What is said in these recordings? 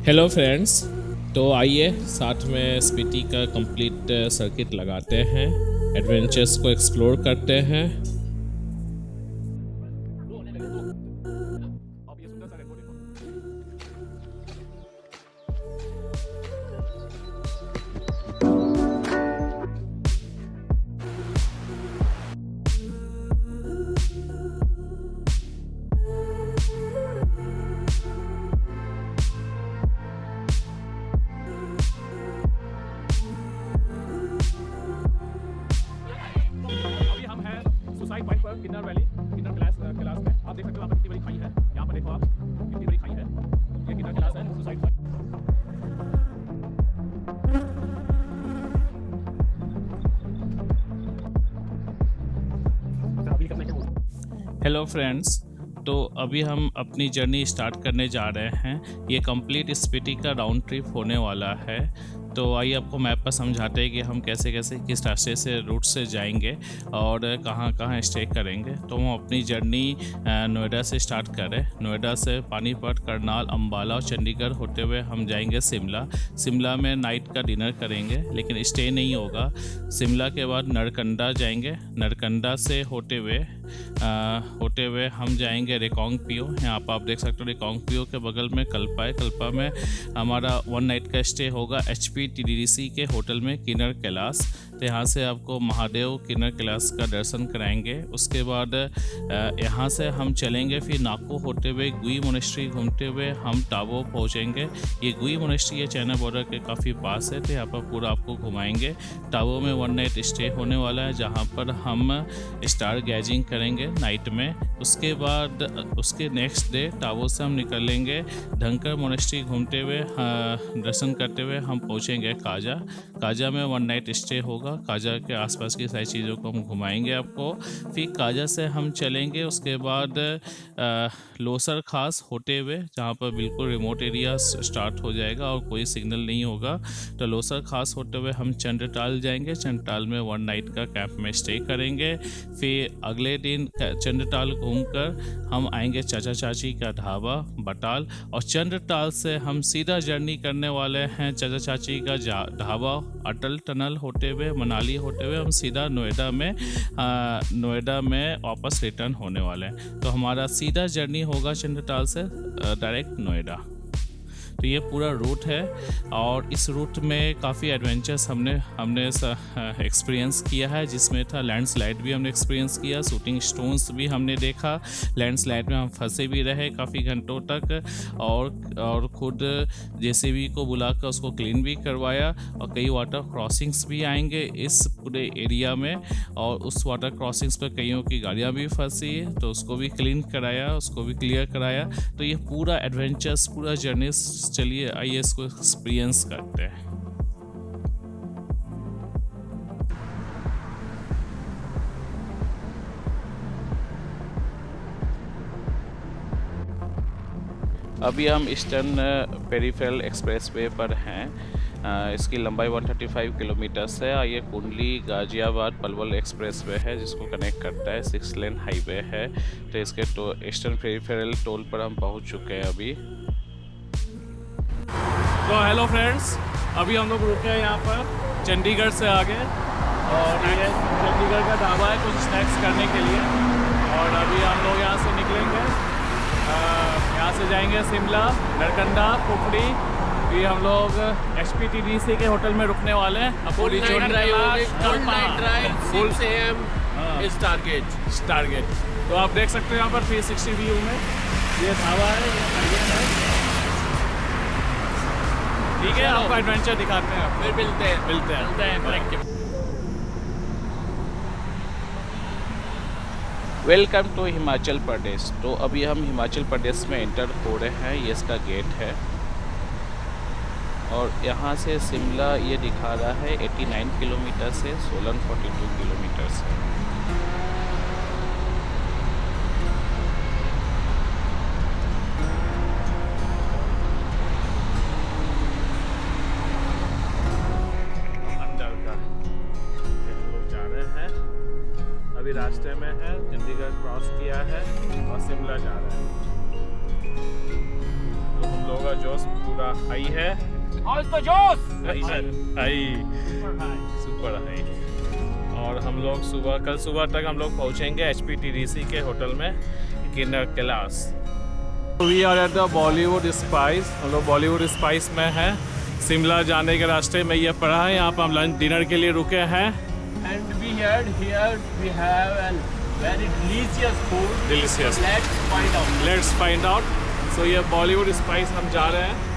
Hello friends. तो आइए साथ में स्पीति का कंप्लीट सर्किट लगाते हैं, एडवेंचर्स को एक्सप्लोर करते हैं। अभी हम हैं सुसाइड पॉइंट पर, किन्नर वैली, किन्नर कैलाश में। आप देख सकते हो यहाँ पर कितनी बड़ी खाई है। यहाँ पर देखो आप, कितनी बड़ी खाई है। ये किन्नर कैलाश है, सुसाइड पॉइंट। Hello friends. तो अभी हम अपनी जर्नी स्टार्ट करने जा रहे हैं। ये कंप्लीट स्पीति का राउंड ट्रिप होने वाला है। तो आइए आपको मैप पर समझाते हैं कि हम कैसे कैसे किस रास्ते से रूट से जाएंगे और कहाँ कहाँ स्टे करेंगे। तो हम अपनी जर्नी नोएडा से स्टार्ट करें। नोएडा से पानीपत, करनाल, अम्बाला और चंडीगढ़ होते हुए हम जाएंगे शिमला। शिमला में नाइट का डिनर करेंगे, लेकिन स्टे नहीं होगा। शिमला के बाद नरकंडा जाएंगे। नरकंडा से होते हुए हम जाएंगे रिकांगपिओ। यहाँ पर आप देख सकते हो रिकांगपिओ के बगल में कल्पा है। कल्पा में हमारा 1 नाइट का स्टे होगा HPTDC के होटल में, किन्नर कैलाश। तो यहाँ से आपको महादेव किन्नर कैलाश का दर्शन कराएंगे। उसके बाद यहाँ से हम चलेंगे फिर नाको होते हुए गुई मोनेस्ट्री घूमते हुए हम टाबो पहुँचेंगे। ये गुई मोनेस्ट्री ये चाइना बॉर्डर के काफ़ी पास है, तो यहाँ पर पूरा आपको घुमाएंगे। टाबो में 1 नाइट स्टे होने वाला है, जहाँ पर हम स्टार गैजिंग करेंगे नाइट में। उसके बाद उसके नेक्स्ट डे टाबो से हम निकलेंगे धनकर मोनेस्ट्री घूमते हुए, दर्शन करते हुए हम पहुँचेंगे काजा। काजा में 1 नाइट स्टे होगा। काजा के आसपास की सारी चीज़ों को हम घुमाएंगे आपको। फिर काजा से हम चलेंगे उसके बाद लोसर खास होते हुए, जहाँ पर बिल्कुल रिमोट एरिया स्टार्ट हो जाएगा और कोई सिग्नल नहीं होगा। तो लोसर खास होते हुए हम चंद्रताल जाएंगे। चंद्रताल में 1 नाइट का कैंप में स्टे करेंगे। फिर अगले दिन चंद्रताल घूमकर हम आएंगे चाचा चाची का ढाबा बटाल, और चंद्रताल से हम सीधा जर्नी करने वाले हैं चाचा चाची का ढाबा अटल टनल होते हुए, मनाली होते हुए हम सीधा नोएडा में वापस रिटर्न होने वाले हैं। तो हमारा सीधा जर्नी होगा चंद्रताल से डायरेक्ट नोएडा। तो ये पूरा रूट है और इस रूट में काफ़ी एडवेंचर्स हमने एक्सपीरियंस किया है, जिसमें था लैंडस्लाइड भी हमने एक्सपीरियंस किया, शूटिंग स्टोन्स भी हमने देखा। लैंडस्लाइड में हम फंसे भी रहे काफ़ी घंटों तक, और खुद JCB को बुलाकर उसको क्लीन भी करवाया। और कई वाटर क्रॉसिंग्स भी आएंगे इस पूरे एरिया में, और उस वाटर क्रॉसिंग्स पर कईयों की गाड़ियाँ भी फंसी है, तो उसको भी क्लीन कराया, उसको भी क्लियर कराया। तो ये पूरा एडवेंचर्स, पूरा जर्नी, चलिए आइए इसको एक्सपीरियंस करते हैं। अभी हम ईस्टर्न पेरिफेरल एक्सप्रेसवे पर हैं। इसकी लंबाई 135 किलोमीटर्स है। ये कुंडली गाजियाबाद पलवल एक्सप्रेसवे है, जिसको कनेक्ट करता है। 6 लेन हाईवे है। तो इसके ईस्टर्न पेरिफेरल टोल पर हम पहुंच चुके हैं अभी। तो हेलो फ्रेंड्स, अभी हम लोग रुके हैं यहाँ पर चंडीगढ़ से आगे, और ये चंडीगढ़ का ढाबा है कुछ स्नैक्स करने के लिए। और अभी हम लोग यहाँ से निकलेंगे, यहाँ से जाएंगे शिमला, नरकंडा, कुफरी। फिर हम लोग HPTDC के होटल में रुकने वाले हैं। Full night drive 6 AM target. तो आप देख सकते हो यहाँ पर 360 व्यू में ये ढाबा है, ये हाईवे है। ठीक है, आपको एडवेंचर दिखाते हैं। फिर मिलते हैं। Welcome to Himachal Pradesh. तो अभी हम हिमाचल प्रदेश में एंटर हो रहे हैं। ये इसका गेट है, और यहाँ से शिमला ये दिखा रहा है 89 किलोमीटर से, सोलन 42 किलोमीटर से। अभी रास्ते में है, चंडीगढ़ क्रॉस किया है और शिमला जा रहे हैं। तो हम लोगों का जोश पूरा हाई है, आज तो जोश हाई सुपर हाई। और हम लोग कल सुबह तक हम लोग पहुँचेंगे HPTDC के होटल में Kinner Kailash. We are at the Bollywood spice. हम लोग बॉलीवुड स्पाइस में हैं। शिमला जाने के रास्ते में ये पड़ा है। यहाँ पर हम लंच डिनर के लिए रुके हैं। And we heard here we have a very delicious food. Delicious. Let's find out. Let's find out. So ये बॉलीवुड स्पाइस हम जा रहे हैं।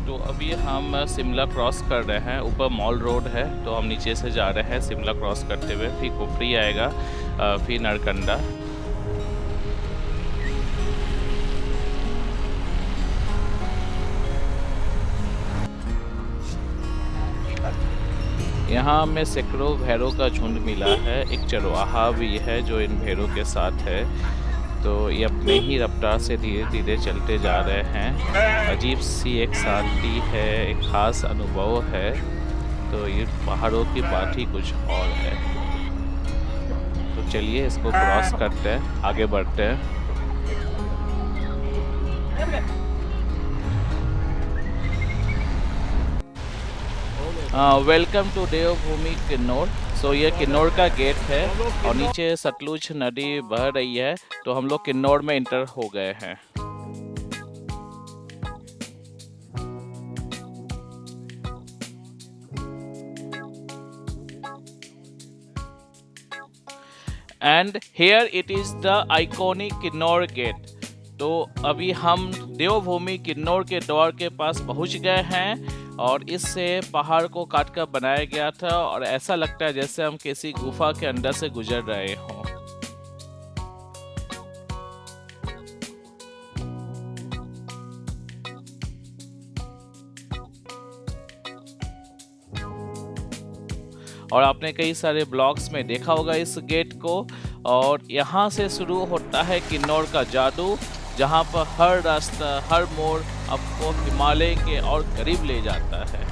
तो अभी हम शिमला क्रॉस कर रहे हैं। ऊपर मॉल रोड है तो हम नीचे से जा रहे हैं शिमला क्रॉस करते हुए। फिर कुफरी आएगा, फिर नरकंडा। यहाँ हमें सैकड़ों भैरों का झुंड मिला है। एक चरवाहा भी है जो इन भैरों के साथ है। तो ये अपने ही रफ्तार से धीरे धीरे चलते जा रहे हैं। अजीब सी एक शांति है, एक ख़ास अनुभव है। तो ये पहाड़ों की बात ही कुछ और है। तो चलिए इसको क्रॉस करते हैं, आगे बढ़ते हैं। वेलकम टू देवभूमि किन्नौर। सो ये किन्नौर का गेट है और नीचे सतलुज नदी बह रही है। तो हम लोग किन्नौर में इंटर हो गए हैं। And here it is the iconic Kinnaur gate. तो अभी हम देवभूमि किन्नौर के द्वार के पास पहुंच गए हैं। और इससे पहाड़ को काट कर बनाया गया था और ऐसा लगता है जैसे हम किसी गुफा के अंदर से गुजर रहे हों। और आपने कई सारे ब्लॉग्स में देखा होगा इस गेट को। और यहाँ से शुरू होता है किन्नौर का जादू, जहाँ पर हर रास्ता, हर मोड़ आपको हिमालय के और करीब ले जाता है।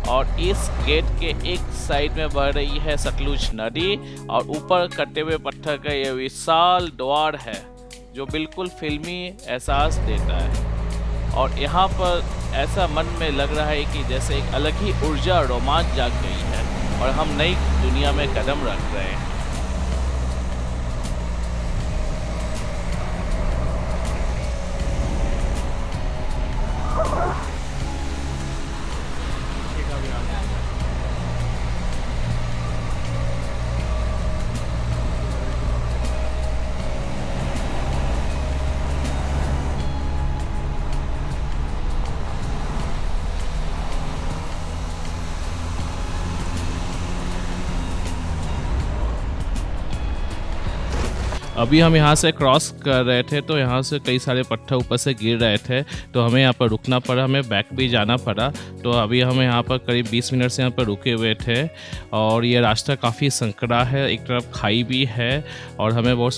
और इस गेट के एक साइड में बह रही है सतलुज नदी और ऊपर कटे हुए पत्थर का ये विशाल द्वार है जो बिल्कुल फिल्मी एहसास देता है। और यहाँ पर ऐसा मन में लग रहा है कि जैसे एक अलग ही ऊर्जा, रोमांच जाग गई है और हम नई दुनिया में कदम रख रहे हैं। अभी हम यहाँ से क्रॉस कर रहे थे तो यहाँ से कई सारे पत्थर ऊपर से गिर रहे थे। तो हमें यहाँ पर रुकना पड़ा, हमें बैक भी जाना पड़ा। तो अभी हम यहाँ पर करीब 20 मिनट से यहाँ पर रुके हुए थे। और ये रास्ता काफ़ी संकरा है, एक तरफ खाई भी है और हमें बहुत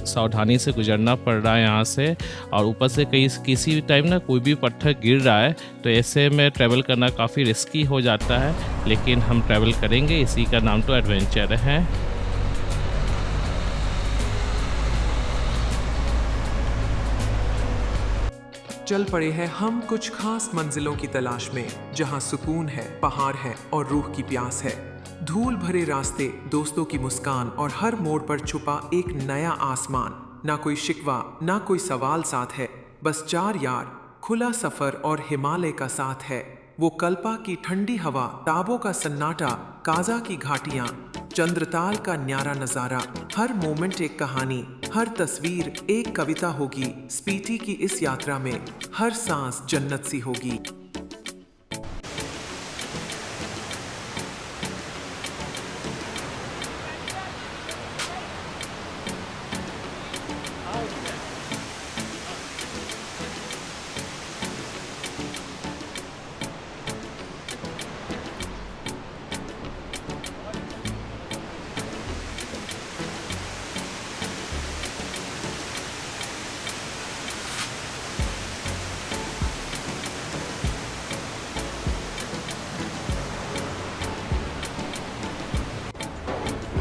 सावधानी से गुजरना पड़ रहा है यहाँ से। और ऊपर से किसी टाइम ना कोई भी पत्थर गिर रहा है तो ऐसे में ट्रैवल करना काफ़ी रिस्की हो जाता है। लेकिन हम ट्रैवल करेंगे, इसी का नाम तो एडवेंचर है। चल पड़े हैं हम कुछ खास मंजिलों की तलाश में, जहां सुकून है, पहाड़ है और रूह की प्यास है। धूल भरे रास्ते, दोस्तों की मुस्कान और हर मोड़ पर छुपा एक नया आसमान। ना कोई शिकवा, ना कोई सवाल साथ है, बस 4 यार, खुला सफर और हिमालय का साथ है। वो कल्पा की ठंडी हवा, ताबों का सन्नाटा, काजा की घाटियां, चंद्रताल का न्यारा नजारा। हर मोमेंट एक कहानी, हर तस्वीर एक कविता होगी। स्पीति की इस यात्रा में हर सांस जन्नत सी होगी।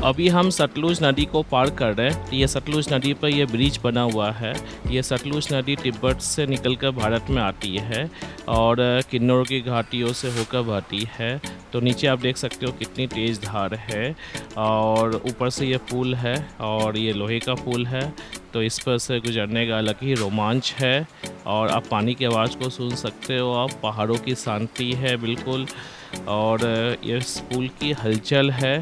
अभी हम सतलुज नदी को पार कर रहे हैं। ये सतलुज नदी पर ये ब्रिज बना हुआ है। ये सतलुज नदी तिब्बत से निकलकर भारत में आती है और किन्नौर की घाटियों से होकर बहती है। तो नीचे आप देख सकते हो कितनी तेज़ धार है और ऊपर से ये पुल है और ये लोहे का पुल है। तो इस पर से गुजरने का अलग ही रोमांच है और आप पानी की आवाज़ को सुन सकते हो। आप पहाड़ों की शांति है बिल्कुल और ये इस पुल की हलचल है।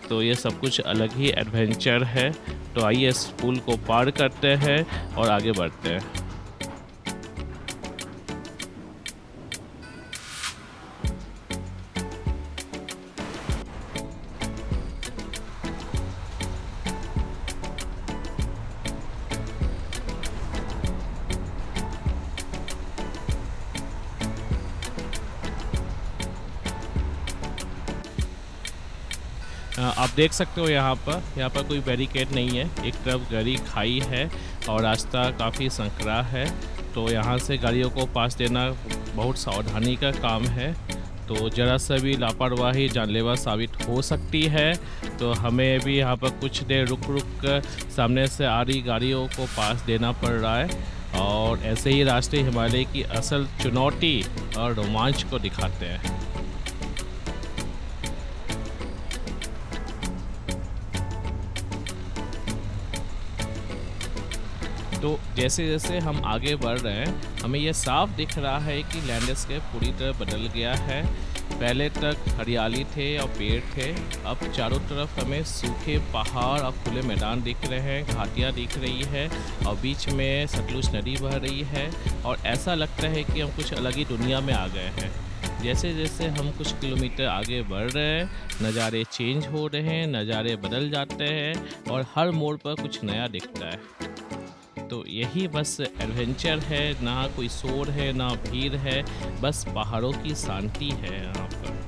तो ये सब कुछ अलग ही एडवेंचर है। तो आइए इस पुल को पार करते हैं और आगे बढ़ते हैं। आप देख सकते हो यहाँ पर कोई बैरिकेड नहीं है। एक तरफ गहरी खाई है और रास्ता काफ़ी संकरा है। तो यहाँ से गाड़ियों को पास देना बहुत सावधानी का काम है। तो ज़रा सा भी लापरवाही जानलेवा साबित हो सकती है। तो हमें भी यहाँ पर कुछ देर रुक कर सामने से आ रही गाड़ियों को पास देना पड़ रहा है। और ऐसे ही रास्ते हिमालय की असल चुनौती और रोमांच को दिखाते हैं। तो जैसे जैसे हम आगे बढ़ रहे हैं हमें यह साफ दिख रहा है कि लैंडस्केप पूरी तरह बदल गया है। पहले तक हरियाली थे और पेड़ थे, अब चारों तरफ हमें सूखे पहाड़ और खुले मैदान दिख रहे हैं, घाटियाँ दिख रही है और बीच में सतलुज नदी बह रही है और ऐसा लगता है कि हम कुछ अलग ही दुनिया में आ गए हैं। जैसे जैसे हम कुछ किलोमीटर आगे बढ़ रहे हैं नज़ारे चेंज हो रहे हैं, नज़ारे बदल जाते हैं और हर मोड़ पर कुछ नया दिखता है। तो यही बस एडवेंचर है, ना कोई शोर है ना भीड़ है, बस पहाड़ों की शांति है यहाँ पर।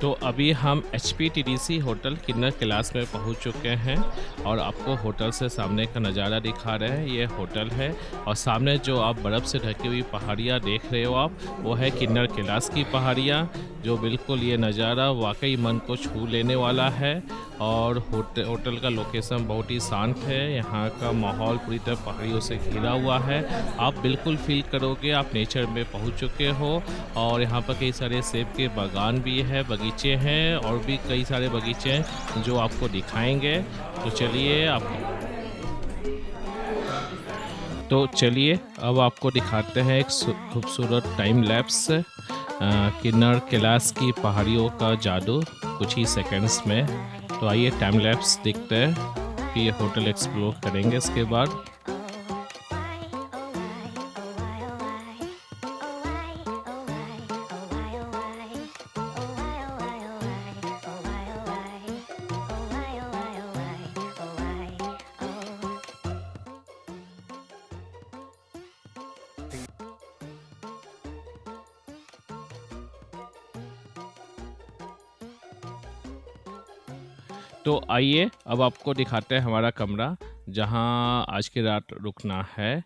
तो अभी हम HPTDC होटल किन्नर कैलाश में पहुंच चुके हैं और आपको होटल से सामने का नज़ारा दिखा रहे हैं। ये होटल है और सामने जो आप बर्फ़ से ढकी हुई पहाड़ियाँ देख रहे हो आप, वो है किन्नर कैलाश की पहाड़ियाँ। जो बिल्कुल ये नज़ारा वाकई मन को छू लेने वाला है और होटल का लोकेशन बहुत ही शांत है। यहाँ का माहौल पूरी तरह पहाड़ियों से घिरा हुआ है। आप बिल्कुल फील करोगे आप नेचर में पहुँच चुके हो। और यहाँ पर कई सारे सेब के बागान भी है, बगीचे हैं और भी कई सारे बगीचे हैं जो आपको दिखाएंगे। तो चलिए अब आपको दिखाते हैं एक खूबसूरत टाइम लैप्स किन्नर कैलाश की पहाड़ियों का जादू कुछ ही सेकंड्स में। तो आइए टाइम लैप्स देखते हैं, फिर ये होटल एक्सप्लोर करेंगे इसके बाद। तो आइए अब आपको दिखाते हैं हमारा कमरा जहां आज की रात रुकना है।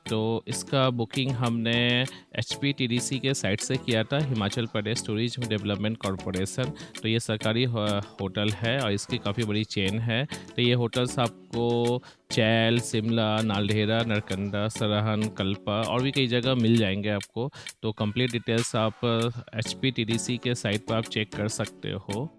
तो इसका बुकिंग हमने HPTDC के साइट से किया था, Himachal Pradesh tourism development corporation. तो ये सरकारी होटल है और इसकी काफ़ी बड़ी चेन है। तो ये होटल्स आपको चैल, शिमला, नालडेहरा, नरकंडा, सरहन, कल्पा और भी कई जगह मिल जाएंगे आपको। तो कंप्लीट डिटेल्स आप HPTDC के साइट पर आप चेक कर सकते हो।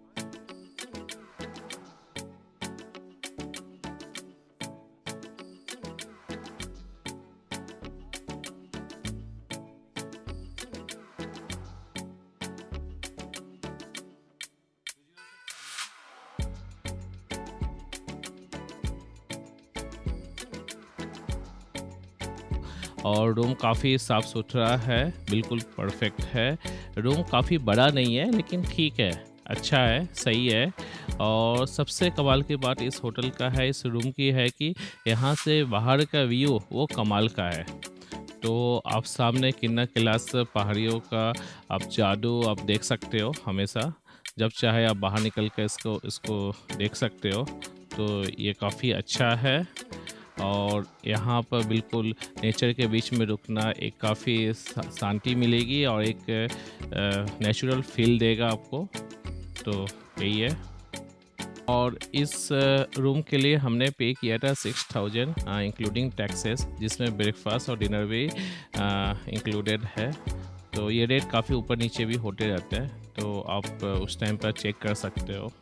और रूम काफ़ी साफ़ सुथरा है, बिल्कुल परफेक्ट है। रूम काफ़ी बड़ा नहीं है लेकिन ठीक है, अच्छा है, सही है। और सबसे कमाल की बात इस होटल का है, इस रूम की है कि यहाँ से बाहर का व्यू वो कमाल का है। तो आप सामने किन्नर कैलाश पहाड़ियों का आप जादू आप देख सकते हो हमेशा। जब चाहे आप बाहर निकल कर इसको इसको देख सकते हो। तो ये काफ़ी अच्छा है और यहाँ पर बिल्कुल नेचर के बीच में रुकना एक काफ़ी शांति मिलेगी और एक नेचुरल फील देगा आपको। तो यही है। और इस रूम के लिए हमने पे किया था 6000 इंक्लूडिंग टैक्सेस, जिसमें ब्रेकफास्ट और डिनर भी इंक्लूडेड है। तो ये रेट काफ़ी ऊपर नीचे भी होते रहते हैं, तो आप उस टाइम पर चेक कर सकते हो।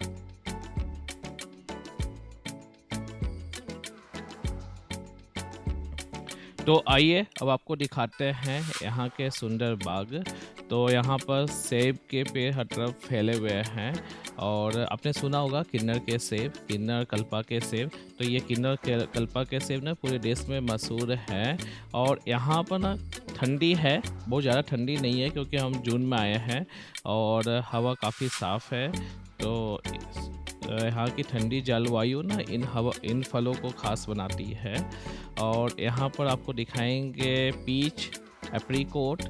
तो आइए अब आपको दिखाते हैं यहाँ के सुंदर बाग। तो यहाँ पर सेब के पेड़ हर तरफ फैले हुए हैं और आपने सुना होगा किन्नर के सेब, किन्नर कल्पा के सेब। तो ये किन्नर कल्पा के सेब ना पूरे देश में मशहूर हैं। और यहाँ पर ना ठंडी है, बहुत ज़्यादा ठंडी नहीं है क्योंकि हम जून में आए हैं और हवा काफ़ी साफ़ है। तो यहाँ की ठंडी जलवायु ना इन फलों को खास बनाती है। और यहाँ पर आपको दिखाएंगे पीच, एप्रीकोट,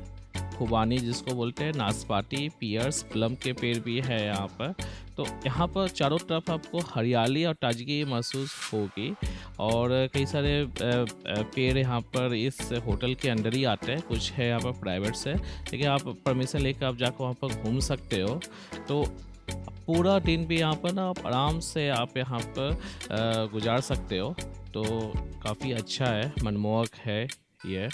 खुबानी जिसको बोलते हैं, नाशपाती, पियर्स, प्लम के पेड़ भी है यहाँ पर। तो यहाँ पर चारों तरफ आपको हरियाली और ताजगी महसूस होगी। और कई सारे पेड़ यहाँ पर इस होटल के अंदर ही आते हैं, कुछ है यहाँ पर प्राइवेट से, लेकिन आप परमिशन लेकर आप जाकर वहाँ पर घूम सकते हो। तो पूरा दिन भी यहाँ पर ना आप आराम से आप यहाँ पर गुजार सकते हो। तो काफ़ी अच्छा है, मनमोहक है ये।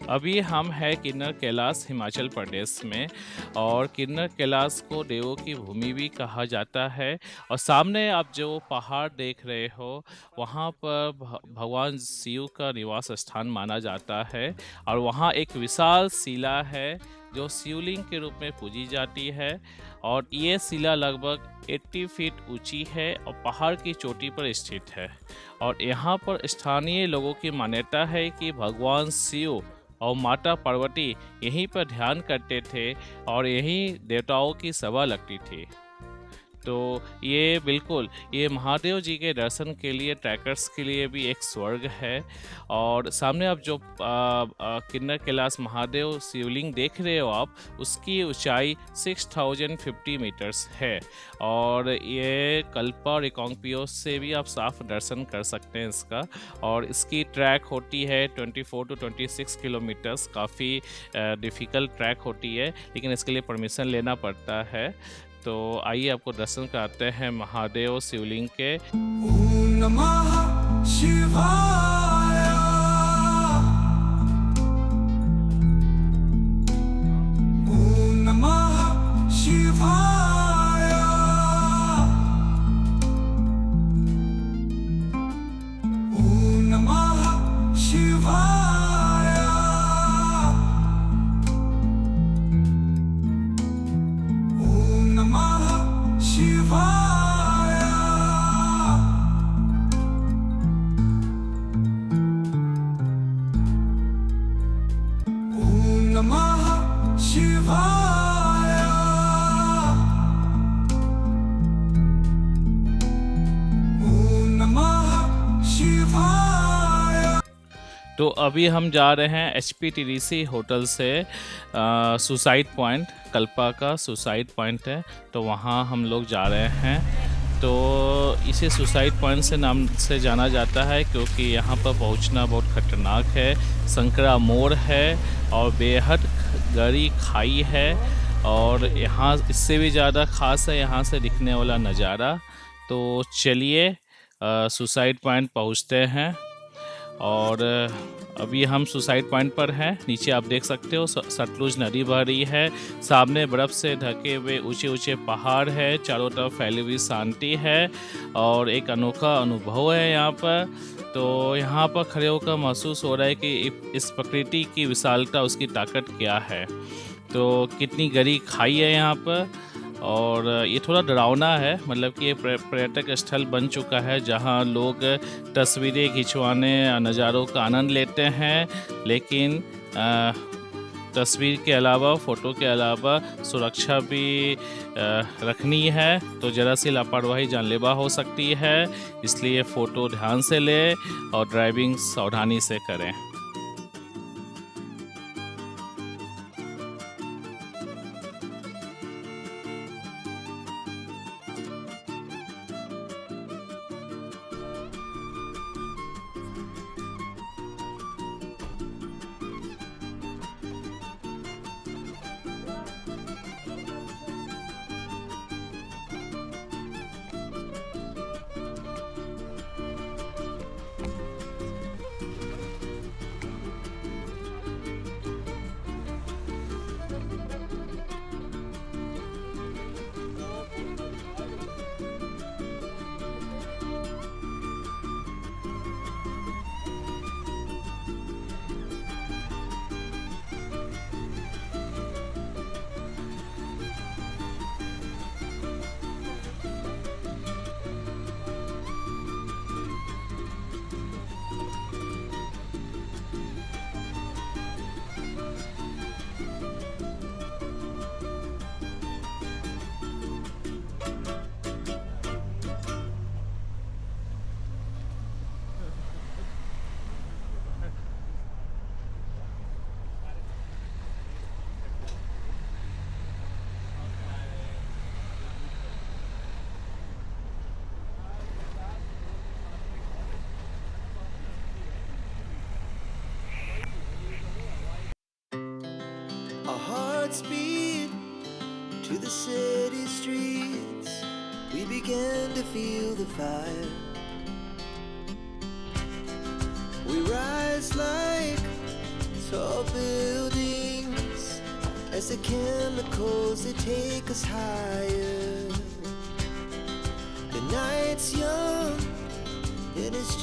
अभी हम हैं किन्नर कैलाश हिमाचल प्रदेश में और किन्नर कैलाश को देवों की भूमि भी कहा जाता है। और सामने आप जो पहाड़ देख रहे हो वहाँ पर भगवान शिव का निवास स्थान माना जाता है। और वहाँ एक विशाल शिला है जो शिवलिंग के रूप में पूजी जाती है। और ये शिला लगभग 80 फीट ऊंची है और पहाड़ की चोटी पर स्थित है। और यहाँ पर स्थानीय लोगों की मान्यता है कि भगवान शिव और माता पार्वती यहीं पर ध्यान करते थे और यहीं देवताओं की सभा लगती थी। तो ये बिल्कुल ये महादेव जी के दर्शन के लिए ट्रैकर्स के लिए भी एक स्वर्ग है। और सामने आप जो किन्नर कैलाश महादेव शिवलिंग देख रहे हो आप, उसकी ऊंचाई 6050 मीटर्स है। और ये कल्पा और रिकांगपिओ से भी आप साफ दर्शन कर सकते हैं इसका। और इसकी ट्रैक होती है 24 to 26 किलोमीटर्स, काफ़ी डिफ़िकल्ट ट्रैक होती है, लेकिन इसके लिए परमिशन लेना पड़ता है। तो आइए आपको दर्शन कराते हैं महादेव शिवलिंग के। ओम नमः शिवाय, ओम नमः शिवाय, ओम नमः शिवाय। तो अभी हम जा रहे हैं HPTDC होटल से सुसाइड पॉइंट, कल्पा का सुसाइड पॉइंट है, तो वहाँ हम लोग जा रहे हैं। तो इसे सुसाइड पॉइंट से नाम से जाना जाता है क्योंकि यहाँ पर पहुँचना बहुत खतरनाक है। संकरा मोड़ है और बेहद गहरी खाई है। और यहाँ इससे भी ज़्यादा ख़ास है यहाँ से दिखने वाला नज़ारा। तो चलिए सुसाइड पॉइंट पहुँचते हैं। और अभी हम सुसाइड पॉइंट पर हैं। नीचे आप देख सकते हो सतलुज नदी बह रही है। सामने बर्फ़ से ढके हुए ऊंचे ऊंचे पहाड़ है, चारों तरफ फैली हुई शांति है और एक अनोखा अनुभव है यहाँ पर। तो यहाँ पर खड़े होकर महसूस हो रहा है कि इस प्रकृति की विशालता, उसकी ताकत क्या है। तो कितनी गहरी खाई है यहाँ पर, और ये थोड़ा डरावना है, मतलब कि ये पर्यटक स्थल बन चुका है जहाँ लोग तस्वीरें खिंचवाने, नज़ारों का आनंद लेते हैं, लेकिन तस्वीर के अलावा, फ़ोटो के अलावा सुरक्षा भी रखनी है। तो ज़रा सी लापरवाही जानलेवा हो सकती है, इसलिए फ़ोटो ध्यान से लें और ड्राइविंग सावधानी से करें। Our hearts beat to the city streets. We began to feel the fire. We rise like tall buildings as the chemicals they take us higher. The night's young, it is just